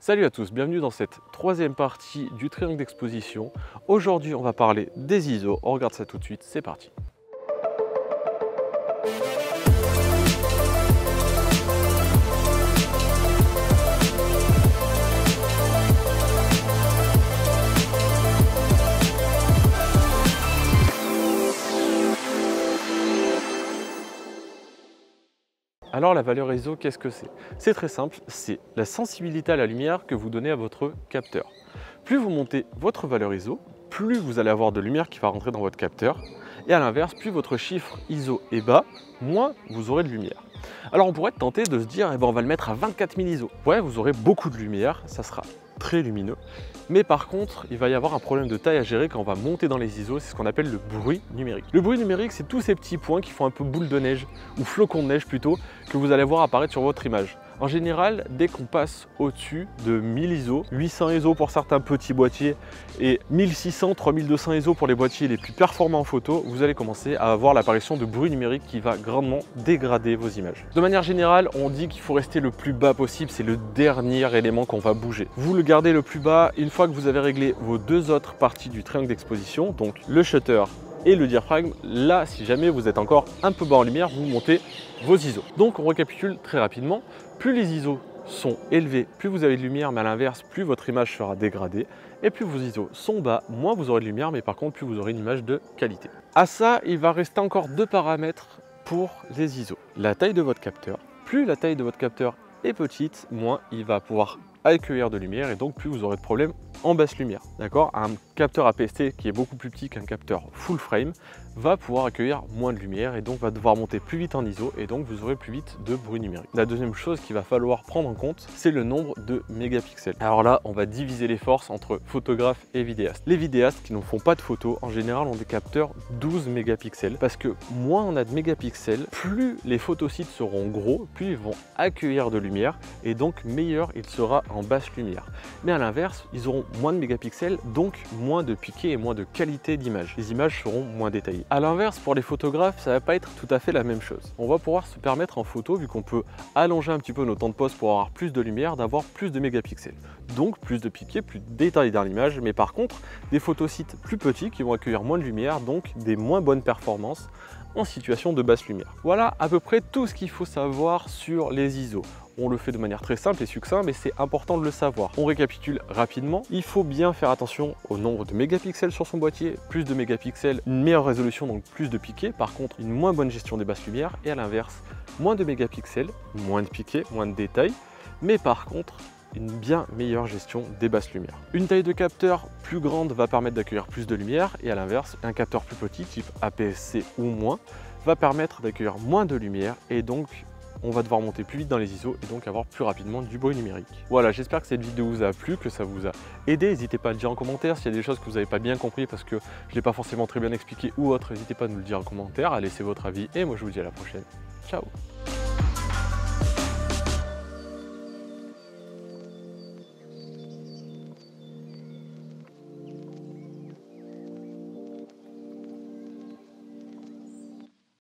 Salut à tous, bienvenue dans cette troisième partie du triangle d'exposition. Aujourd'hui on va parler des ISO, on regarde ça tout de suite, c'est parti. Alors la valeur ISO, qu'est-ce que c'est? C'est très simple, c'est la sensibilité à la lumière que vous donnez à votre capteur. Plus vous montez votre valeur ISO, plus vous allez avoir de lumière qui va rentrer dans votre capteur. Et à l'inverse, plus votre chiffre ISO est bas, moins vous aurez de lumière. Alors on pourrait être tenté de se dire, on va le mettre à 24 000 ISO. Ouais, vous aurez beaucoup de lumière, ça sera très lumineux. Mais par contre, il va y avoir un problème de taille à gérer quand on va monter dans les ISO, c'est ce qu'on appelle le bruit numérique. Le bruit numérique, c'est tous ces petits points qui font un peu boule de neige, ou flocons de neige plutôt, que vous allez voir apparaître sur votre image. En général, dès qu'on passe au-dessus de 1000 ISO, 800 ISO pour certains petits boîtiers et 1600, 3200 ISO pour les boîtiers les plus performants en photo, vous allez commencer à avoir l'apparition de bruit numérique qui va grandement dégrader vos images. De manière générale, on dit qu'il faut rester le plus bas possible, c'est le dernier élément qu'on va bouger. Vous le gardez le plus bas une fois que vous avez réglé vos deux autres parties du triangle d'exposition, donc le shutter et le diaphragme. Là, si jamais vous êtes encore un peu bas en lumière, vous montez vos ISO. Donc on récapitule très rapidement, plus les ISO sont élevés, plus vous avez de lumière, mais à l'inverse, plus votre image sera dégradée. Et plus vos ISO sont bas, moins vous aurez de lumière, mais par contre, plus vous aurez une image de qualité. À ça, il va rester encore deux paramètres pour les ISO. La taille de votre capteur. Plus la taille de votre capteur est petite, moins il va pouvoir accueillir de lumière et donc plus vous aurez de problèmes en basse lumière. D'accord? Un capteur APS-C qui est beaucoup plus petit qu'un capteur full frame va pouvoir accueillir moins de lumière et donc va devoir monter plus vite en ISO et donc vous aurez plus vite de bruit numérique. La deuxième chose qu'il va falloir prendre en compte, c'est le nombre de mégapixels. Alors là, on va diviser les forces entre photographes et vidéastes. Les vidéastes qui ne font pas de photos, en général, ont des capteurs 12 mégapixels parce que moins on a de mégapixels, plus les photosites seront gros, plus ils vont accueillir de lumière et donc meilleur il sera en basse lumière. Mais à l'inverse, ils auront moins de mégapixels, donc moins de piqué et moins de qualité d'image. Les images seront moins détaillées. À l'inverse, pour les photographes, ça va pas être tout à fait la même chose. On va pouvoir se permettre en photo, vu qu'on peut allonger un petit peu nos temps de pose pour avoir plus de lumière, d'avoir plus de mégapixels. Donc plus de piqué, plus de détails dans l'image, mais par contre, des photosites plus petits qui vont accueillir moins de lumière, donc des moins bonnes performances en situation de basse lumière. Voilà à peu près tout ce qu'il faut savoir sur les ISO. On le fait de manière très simple et succincte, mais c'est important de le savoir. On récapitule rapidement. Il faut bien faire attention au nombre de mégapixels sur son boîtier. Plus de mégapixels, une meilleure résolution, donc plus de piqué. Par contre, une moins bonne gestion des basses lumières. Et à l'inverse, moins de mégapixels, moins de piqué, moins de détails. Mais par contre, une bien meilleure gestion des basses lumières. Une taille de capteur plus grande va permettre d'accueillir plus de lumière. Et à l'inverse, un capteur plus petit, type APS-C ou moins, va permettre d'accueillir moins de lumière et donc on va devoir monter plus vite dans les ISO et donc avoir plus rapidement du bruit numérique. Voilà, j'espère que cette vidéo vous a plu, que ça vous a aidé. N'hésitez pas à le dire en commentaire s'il y a des choses que vous n'avez pas bien compris parce que je ne l'ai pas forcément très bien expliqué ou autre. N'hésitez pas à nous le dire en commentaire, à laisser votre avis et moi je vous dis à la prochaine. Ciao!